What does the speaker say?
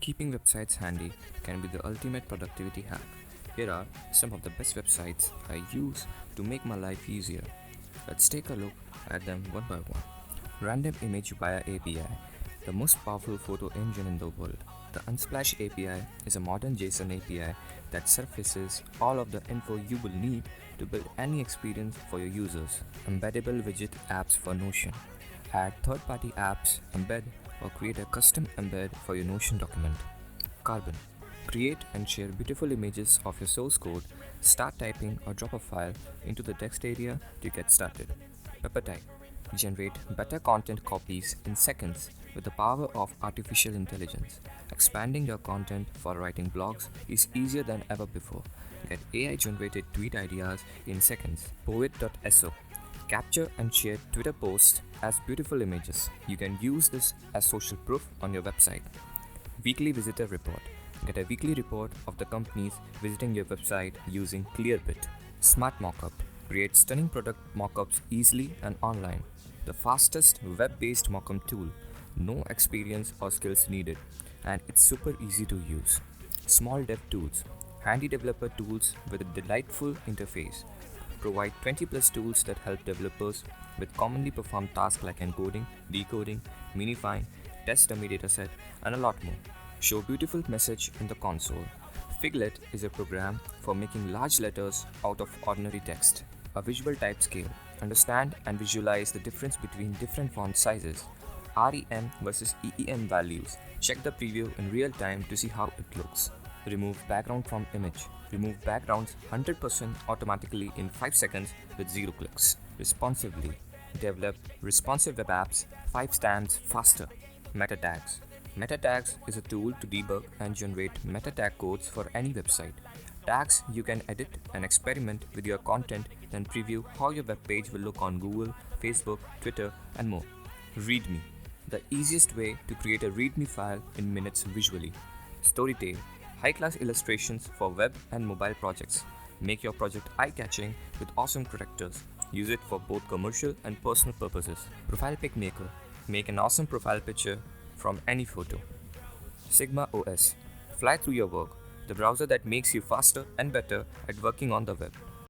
Keeping websites handy can be the ultimate productivity hack. Here are some of the best websites I use to make my life easier. Let's take a look at them one by one. Random Image via API, the most powerful photo engine in the world. The Unsplash API is a modern JSON API that surfaces all of the info you will need to build any experience for your users. Embeddable widget apps for Notion. Add third-party apps, embed, or create a custom embed for your Notion document. Carbon. Create and share beautiful images of your source code, start typing or drop a file into the text area to get started. Peppertype. Generate better content copies in seconds with the power of artificial intelligence. Expanding your content for writing blogs is easier than ever before. Get AI-generated tweet ideas in seconds. Poet.so. Capture and share Twitter posts as beautiful images. You can use this as social proof on your website. Weekly Visitor Report. Get a weekly report of the companies visiting your website using Clearbit. Smart Mockup. Create stunning product mockups easily and online. The fastest web-based mockup tool. No experience or skills needed, and it's super easy to use. Small Dev Tools. Handy developer tools with a delightful interface. Provide 20 plus tools that help developers with commonly performed tasks like encoding, decoding, minifying, test dummy dataset, and a lot more. Show beautiful message in the console. Figlet is a program for making large letters out of ordinary text. A visual type scale. Understand and visualize the difference between different font sizes. REM versus EEM values. Check the preview in real time to see how it looks. Remove background from image. Remove backgrounds 100% automatically in 5 seconds with 0 clicks. Responsively. Develop responsive web apps 5 times faster. Meta tags. Meta tags is a tool to debug and generate meta tag codes for any website. Tags you can edit and experiment with your content, then preview how your web page will look on Google, Facebook, Twitter, and more. Readme. The easiest way to create a Readme file in minutes visually. Storytale. High-class illustrations for web and mobile projects. Make your project eye-catching with awesome characters. Use it for both commercial and personal purposes. Pic Maker. Make an awesome profile picture from any photo. Sigma OS. Fly through your work. The browser that makes you faster and better at working on the web.